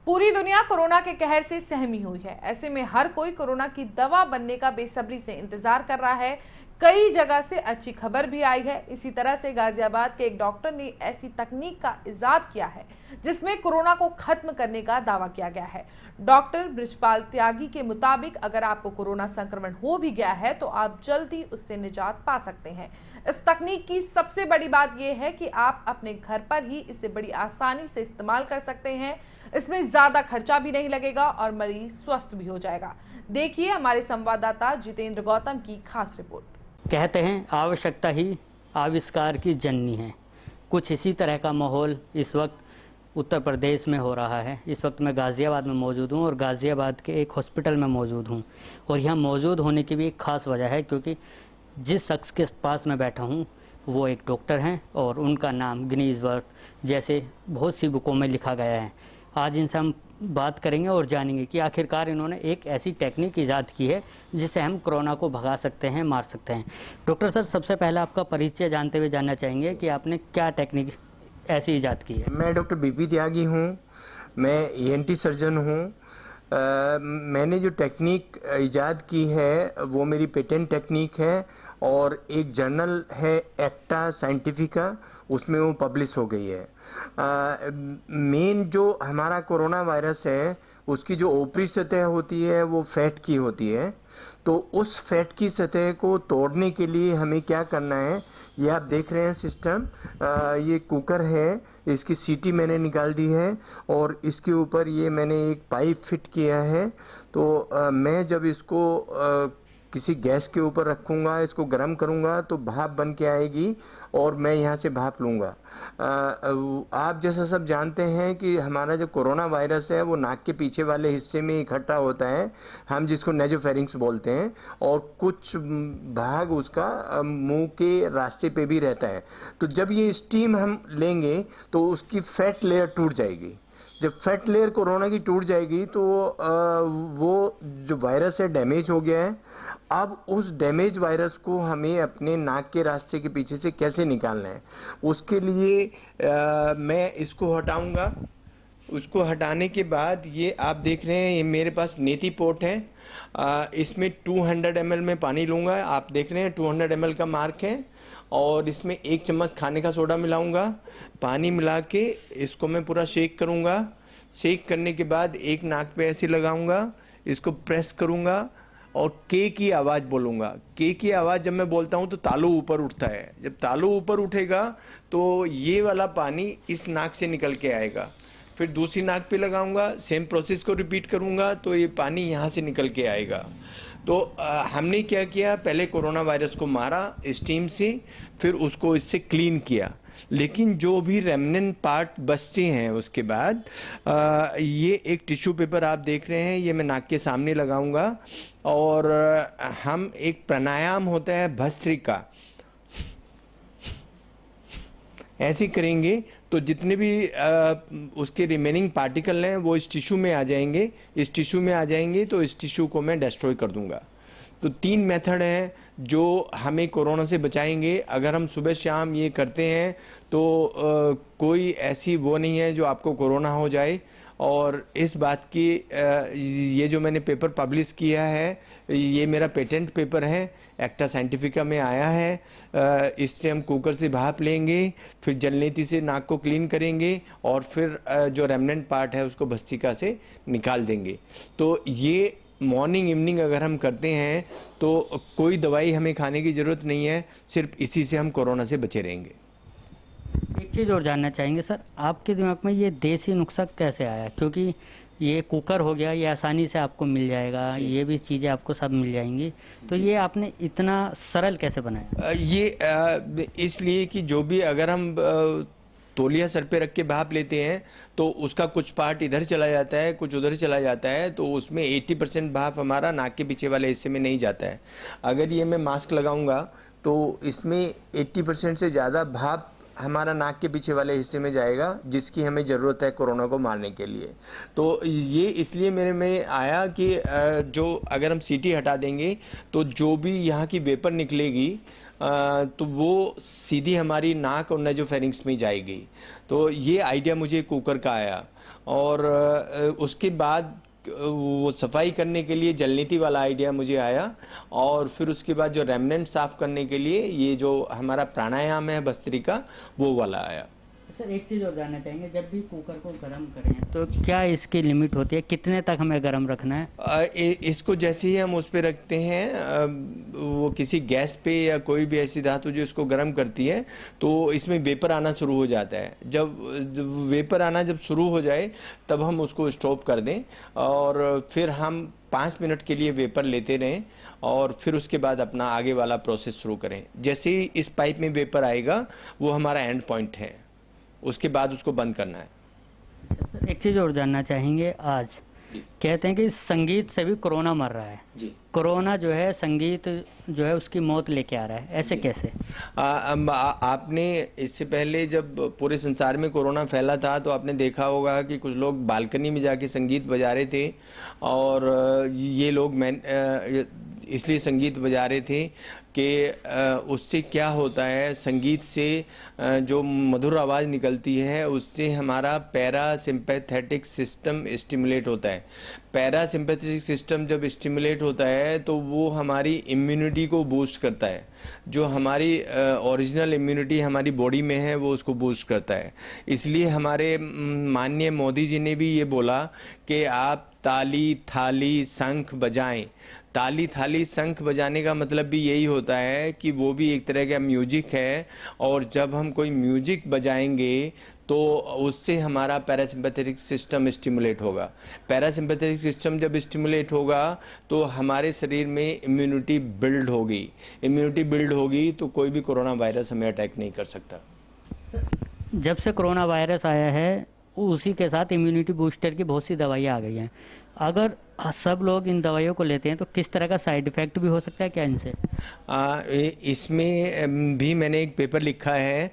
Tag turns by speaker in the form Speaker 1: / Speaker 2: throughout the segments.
Speaker 1: पूरी दुनिया कोरोना के कहर से सहमी हुई है। ऐसे में हर कोई कोरोना की दवा बनने का बेसब्री से इंतजार कर रहा है। कई जगह से अच्छी खबर भी आई है। इसी तरह से गाजियाबाद के एक डॉक्टर ने ऐसी तकनीक का इजाद किया है जिसमें कोरोना को खत्म करने का दावा किया गया है। डॉक्टर बृजपाल त्यागी के मुताबिक अगर आपको कोरोना संक्रमण हो भी गया है तो आप जल्दी उससे निजात पा सकते हैं। इस तकनीक की सबसे बड़ी बात यह है कि आप अपने घर पर ही इसे बड़ी आसानी से इस्तेमाल कर सकते हैं। इसमें ज्यादा खर्चा भी नहीं लगेगा और मरीज स्वस्थ भी हो जाएगा। देखिए हमारे संवाददाता जितेंद्र गौतम की खास रिपोर्ट।
Speaker 2: कहते हैं आवश्यकता ही आविष्कार की जननी है। कुछ इसी तरह का माहौल इस वक्त उत्तर प्रदेश में हो रहा है। इस वक्त मैं गाज़ियाबाद में मौजूद हूं और गाज़ियाबाद के एक हॉस्पिटल में मौजूद हूं और यहाँ मौजूद होने की भी एक ख़ास वजह है क्योंकि जिस शख्स के पास मैं बैठा हूं वो एक डॉक्टर हैं और उनका नाम गिनीज वर्ल्ड जैसे बहुत सी बुकों में लिखा गया है। आज इनसे हम बात करेंगे और जानेंगे कि आखिरकार इन्होंने एक ऐसी टेक्निक ईजाद की है जिससे हम कोरोना को भगा सकते हैं, मार सकते हैं। डॉक्टर सर, सबसे पहले आपका परिचय जानते हुए जानना चाहेंगे कि आपने क्या टेक्निक ऐसी ईजाद की है।
Speaker 3: मैं डॉक्टर बीपी त्यागी हूँ। मैं ईएनटी सर्जन हूँ। मैंने जो टेक्निक ईजाद की है वो मेरी पेटेंट टेक्निक है और एक जर्नल है एक्टा साइंटिफिका, उसमें वो पब्लिश हो गई है। मेन जो हमारा कोरोना वायरस है उसकी जो ऊपरी सतह होती है वो फैट की होती है, तो उस फैट की सतह को तोड़ने के लिए हमें क्या करना है, ये आप देख रहे हैं सिस्टम। ये कुकर है, इसकी सीटी मैंने निकाल दी है और इसके ऊपर ये मैंने एक पाइप फिट किया है। तो मैं जब इसको किसी गैस के ऊपर रखूँगा, इसको गर्म करूँगा तो भाप बन के आएगी और मैं यहाँ से भाप लूँगा। आप जैसा सब जानते हैं कि हमारा जो कोरोना वायरस है वो नाक के पीछे वाले हिस्से में इकट्ठा होता है, हम जिसको नेजोफेरिंक्स बोलते हैं, और कुछ भाग उसका मुंह के रास्ते पे भी रहता है। तो जब ये स्टीम हम लेंगे तो उसकी फैट लेयर टूट जाएगी। जब फैट लेयर कोरोना की टूट जाएगी तो वो जो वायरस है डैमेज हो गया है। अब उस डैमेज वायरस को हमें अपने नाक के रास्ते के पीछे से कैसे निकालना है, उसके लिए मैं इसको हटाऊंगा। उसको हटाने के बाद ये आप देख रहे हैं, ये मेरे पास नेति पोट है। इसमें 200 ml में पानी लूँगा। आप देख रहे हैं 200 ml का मार्क है और इसमें 1 चम्मच खाने का सोडा मिलाऊंगा। पानी मिला के इसको मैं पूरा शेक करूँगा। शेक करने के बाद एक नाक पे ऐसे लगाऊंगा, इसको प्रेस करूँगा और के की आवाज़ बोलूँगा। के की आवाज़ जब मैं बोलता हूँ तो तालू ऊपर उठता है। जब तालू ऊपर उठेगा तो ये वाला पानी इस नाक से निकल के आएगा। फिर दूसरी नाक पे लगाऊंगा, सेम प्रोसेस को रिपीट करूंगा तो ये पानी यहाँ से निकल के आएगा। तो हमने क्या किया, पहले कोरोना वायरस को मारा स्टीम से, फिर उसको इससे क्लीन किया, लेकिन जो भी रेमनेंट पार्ट बचते हैं उसके बाद ये एक टिश्यू पेपर आप देख रहे हैं, ये मैं नाक के सामने लगाऊंगा और हम एक प्राणायाम होता है भस्त्रिका, ऐसे करेंगे तो जितने भी उसके रिमेनिंग पार्टिकल हैं वो इस टिश्यू में आ जाएंगे। इस टिश्यू में आ जाएंगे तो इस टिश्यू को मैं डिस्ट्रॉय कर दूंगा। तो 3 मेथड हैं जो हमें कोरोना से बचाएंगे। अगर हम सुबह शाम ये करते हैं तो कोई ऐसी वो नहीं है जो आपको कोरोना हो जाए। और इस बात की ये जो मैंने पेपर पब्लिश किया है ये मेरा पेटेंट पेपर है, एक्टा साइंटिफिका में आया है। इससे हम कुकर से भाप लेंगे, फिर जलनेती से नाक को क्लीन करेंगे और फिर जो रेमनेंट पार्ट है उसको भस्त्रिका से निकाल देंगे। तो ये मॉर्निंग इवनिंग अगर हम करते हैं तो कोई दवाई हमें खाने की ज़रूरत नहीं है, सिर्फ इसी से हम कोरोना से बचे रहेंगे।
Speaker 2: एक चीज़ और जानना चाहेंगे सर, आपके दिमाग में ये देसी नुस्खा कैसे आया? क्योंकि ये कुकर हो गया, ये आसानी से आपको मिल जाएगा, ये भी चीज़ें आपको सब मिल जाएंगी, तो ये आपने इतना सरल कैसे बनाया?
Speaker 3: ये इसलिए कि जो भी अगर हम तौलिया सर पे रख के भाप लेते हैं तो उसका कुछ पार्ट इधर चला जाता है, कुछ उधर चला जाता है, तो उसमें 80% भाप हमारा नाक के पीछे वाले हिस्से में नहीं जाता है। अगर ये मैं मास्क लगाऊंगा तो इसमें 80% से ज़्यादा भाप हमारा नाक के पीछे वाले हिस्से में जाएगा, जिसकी हमें ज़रूरत है कोरोना को मारने के लिए। तो ये इसलिए मेरे में आया कि जो अगर हम सीटी हटा देंगे तो जो भी यहाँ की वेपर निकलेगी तो वो सीधी हमारी नाक और नेजोफेरिंक्स में जाएगी। तो ये आइडिया मुझे कुकर का आया, और उसके बाद वो सफाई करने के लिए जलनीति वाला आइडिया मुझे आया, और फिर उसके बाद जो रेमनेंट साफ करने के लिए ये जो हमारा प्राणायाम है भस्त्रिका, वो वाला आया।
Speaker 2: सर एक चीज़ और जानना चाहेंगे, जब भी कुकर को गर्म करें तो क्या इसकी लिमिट होती है, कितने तक हमें गर्म रखना है?
Speaker 3: इसको जैसे ही हम उस पे रखते हैं, वो किसी गैस पे या कोई भी ऐसी धातु जो इसको गर्म करती है, तो इसमें वेपर आना शुरू हो जाता है। जब वेपर आना जब शुरू हो जाए तब हम उसको स्टॉप कर दें, और फिर हम 5 मिनट के लिए वेपर लेते रहें, और फिर उसके बाद अपना आगे वाला प्रोसेस शुरू करें। जैसे ही इस पाइप में वेपर आएगा वो हमारा एंड पॉइंट है, उसके बाद उसको बंद करना है।
Speaker 2: सर एक चीज़ और जानना चाहेंगे, आज कहते हैं कि संगीत से भी कोरोना मर रहा है
Speaker 3: जी।
Speaker 2: कोरोना जो है संगीत जो है उसकी मौत लेके आ रहा है, ऐसे कैसे?
Speaker 3: आपने इससे पहले जब पूरे संसार में कोरोना फैला था तो आपने देखा होगा कि कुछ लोग बालकनी में जाके संगीत बजा रहे थे, और ये लोग इसलिए संगीत बजा रहे थे कि उससे क्या होता है, संगीत से जो मधुर आवाज़ निकलती है उससे हमारा पैरासिम्पैथेटिक सिस्टम स्टिमुलेट होता है। पैरासिम्पैथेटिक सिस्टम जब स्टिमुलेट होता है तो वो हमारी इम्यूनिटी को बूस्ट करता है, जो हमारी ओरिजिनल इम्यूनिटी हमारी बॉडी में है वो उसको बूस्ट करता है। इसलिए हमारे माननीय मोदी जी ने भी ये बोला कि आप ताली थाली शंख बजाएं। ताली थाली शंख बजाने का मतलब भी यही होता है कि वो भी एक तरह का म्यूजिक है, और जब हम कोई म्यूजिक बजाएंगे तो उससे हमारा पैरासिम्पैथेटिक सिस्टम स्टिमुलेट होगा। पैरासिम्पैथेटिक सिस्टम जब स्टिमुलेट होगा तो हमारे शरीर में इम्यूनिटी बिल्ड होगी। इम्यूनिटी बिल्ड होगी तो कोई भी कोरोना वायरस हमें अटैक नहीं कर सकता।
Speaker 2: जब से कोरोना वायरस आया है उसी के साथ इम्यूनिटी बूस्टर की बहुत सी दवाइयाँ आ गई हैं। अगर सब लोग इन दवाइयों को लेते हैं तो किस तरह का साइड इफेक्ट भी हो सकता है क्या इनसे?
Speaker 3: इसमें भी मैंने एक पेपर लिखा है।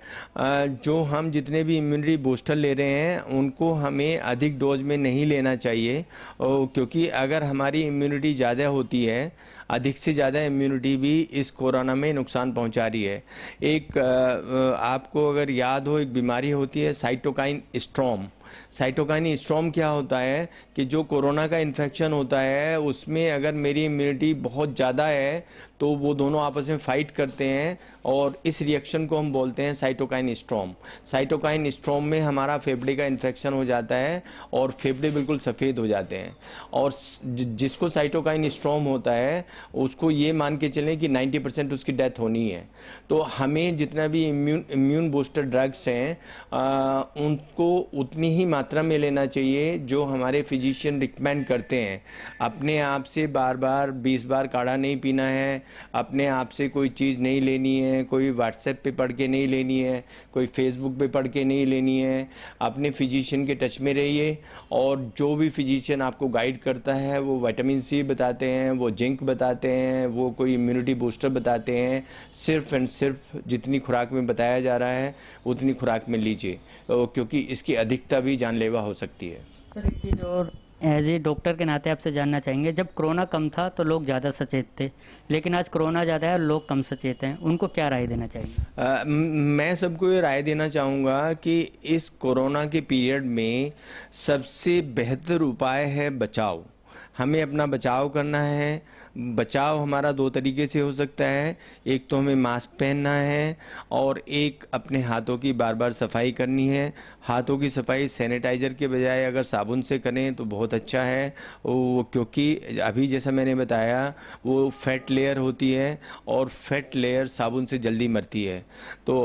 Speaker 3: जो हम जितने भी इम्यूनिटी बूस्टर ले रहे हैं उनको हमें अधिक डोज में नहीं लेना चाहिए, क्योंकि अगर हमारी इम्यूनिटी ज़्यादा होती है, अधिक से ज़्यादा इम्यूनिटी भी इस कोरोना में नुकसान पहुंचा रही है। एक आपको अगर याद हो, एक बीमारी होती है साइटोकाइन स्टॉर्म। साइटोकाइन स्टॉर्म क्या होता है कि जो कोरोना का इन्फेक्शन होता है उसमें अगर मेरी इम्यूनिटी बहुत ज़्यादा है तो वो दोनों आपस में फाइट करते हैं, और इस रिएक्शन को हम बोलते हैं साइटोकाइन स्टॉर्म। साइटोकाइन स्टॉर्म में हमारा फेफड़े का इन्फेक्शन हो जाता है और फेफड़े बिल्कुल सफ़ेद हो जाते हैं, और जिसको साइटोकाइन स्टॉर्म होता है उसको ये मान के चलें कि 90% उसकी डेथ होनी है। तो हमें जितना भी इम्यून बूस्टर ड्रग्स हैं उनको उतनी ही मात्रा में लेना चाहिए जो हमारे फिजिशियन रिकमेंड करते हैं। अपने आप से बार बार 20 बार काढ़ा नहीं पीना है, अपने आप से कोई चीज़ नहीं लेनी है, कोई व्हाट्सएप पे पढ़ के नहीं लेनी है, कोई फेसबुक पे पढ़ के नहीं लेनी है। अपने फिजिशियन के टच में रहिए, और जो भी फिजिशियन आपको गाइड करता है वो विटामिन सी बताते हैं, वो जिंक बताते हैं, वो कोई इम्यूनिटी बूस्टर बताते हैं, सिर्फ एंड सिर्फ जितनी खुराक में बताया जा रहा है उतनी खुराक में लीजिए, क्योंकि इसकी अधिकता भी जानलेवा हो सकती है।
Speaker 2: सर एक चीज़ और एज ए डॉक्टर के नाते आपसे जानना चाहेंगे, जब कोरोना कम था तो लोग ज़्यादा सचेत थे, लेकिन आज कोरोना ज़्यादा है और लोग कम सचेत हैं, उनको क्या राय देना चाहिए?
Speaker 3: मैं सबको ये राय देना चाहूँगा कि इस कोरोना के पीरियड में सबसे बेहतर उपाय है बचाव। हमें अपना बचाव करना है। बचाव हमारा 2 तरीके से हो सकता है, एक तो हमें मास्क पहनना है, और एक अपने हाथों की बार बार सफाई करनी है। हाथों की सफाई सैनिटाइज़र के बजाय अगर साबुन से करें तो बहुत अच्छा है, क्योंकि अभी जैसा मैंने बताया वो फैट लेयर होती है और फैट लेयर साबुन से जल्दी मरती है। तो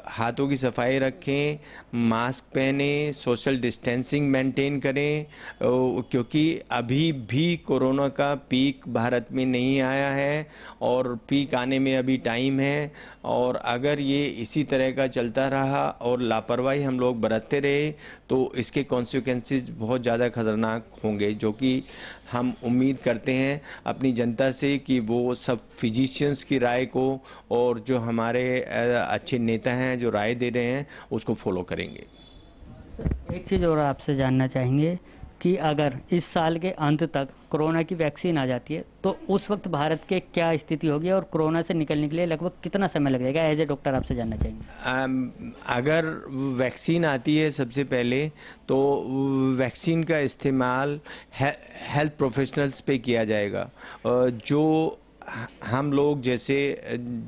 Speaker 3: हाथों की सफाई रखें, मास्क पहने, सोशल डिस्टेंसिंग मेंटेन करें, क्योंकि अभी भी कोरोना का पीक भारत में नहीं आया है और पीक आने में अभी टाइम है। और अगर ये इसी तरह का चलता रहा और लापरवाही हम लोग बरतते रहे तो इसके कॉन्सिक्वेंसेस बहुत ज़्यादा खतरनाक होंगे, जो कि हम उम्मीद करते हैं अपनी जनता से कि वो सब फिजिशियंस की राय को और जो हमारे अच्छे नेता हैं जो राय दे रहे हैं उसको फॉलो करेंगे।
Speaker 2: एक चीज़ और आपसे जानना चाहेंगे कि अगर इस साल के अंत तक कोरोना की वैक्सीन आ जाती है तो उस वक्त भारत के क्या स्थिति होगी और कोरोना से निकलने के लिए लगभग कितना समय लगेगा? एज ए डॉक्टर आपसे जानना चाहेंगे।
Speaker 3: अगर वैक्सीन आती है सबसे पहले तो वैक्सीन का इस्तेमाल हेल्थ प्रोफेशनल्स पे किया जाएगा। जो हम लोग जैसे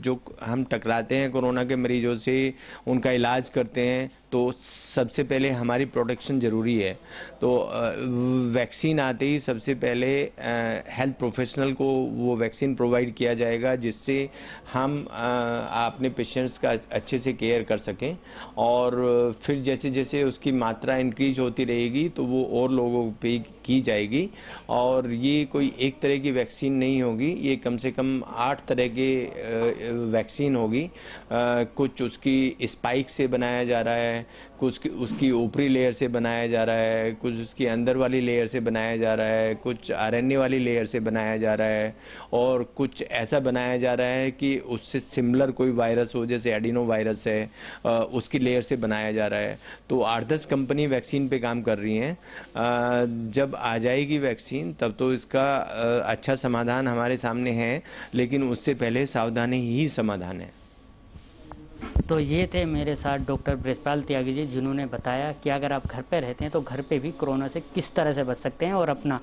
Speaker 3: जो हम टकराते हैं कोरोना के मरीजों से, उनका इलाज करते हैं, तो सबसे पहले हमारी प्रोटेक्शन ज़रूरी है। तो वैक्सीन आते ही सबसे पहले हेल्थ प्रोफेशनल को वो वैक्सीन प्रोवाइड किया जाएगा, जिससे हम अपने पेशेंट्स का अच्छे से केयर कर सकें। और फिर जैसे जैसे उसकी मात्रा इंक्रीज होती रहेगी तो वो और लोगों पे की जाएगी। और ये कोई एक तरह की वैक्सीन नहीं होगी, ये कम से कम 8 तरह के वैक्सीन होगी। कुछ उसकी स्पाइक से बनाया जा रहा है, कुछ उसकी ऊपरी लेयर से बनाया जा रहा है, कुछ उसकी अंदर वाली लेयर से बनाया जा रहा है, कुछ आरएनए वाली लेयर से बनाया जा रहा है, और कुछ ऐसा बनाया जा रहा है कि उससे सिमिलर कोई वायरस हो, जैसे एडिनो वायरस है, उसकी लेयर से बनाया जा रहा है। तो 8-10 कंपनी वैक्सीन पे काम कर रही हैं। जब आ जाएगी वैक्सीन तब तो इसका अच्छा समाधान हमारे सामने है, लेकिन उससे पहले सावधानी ही समाधान है।
Speaker 2: तो ये थे मेरे साथ डॉक्टर बृजपाल त्यागी जी, जिन्होंने बताया कि अगर आप घर पे रहते हैं तो घर पे भी कोरोना से किस तरह से बच सकते हैं और अपना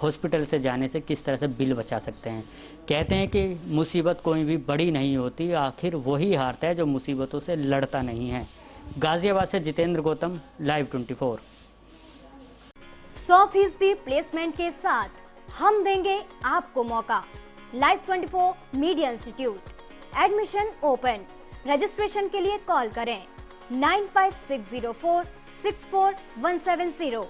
Speaker 2: हॉस्पिटल से जाने से किस तरह से बिल बचा सकते हैं। कहते हैं कि मुसीबत कोई भी बड़ी नहीं होती, आखिर वही हारता है जो मुसीबतों से लड़ता नहीं है। गाजियाबाद से जितेंद्र गौतम, Live 24।
Speaker 4: 100% प्लेसमेंट के साथ हम देंगे आपको मौका। Live 24 media institute, admission open. Registration के लिए कॉल करें 9560464170।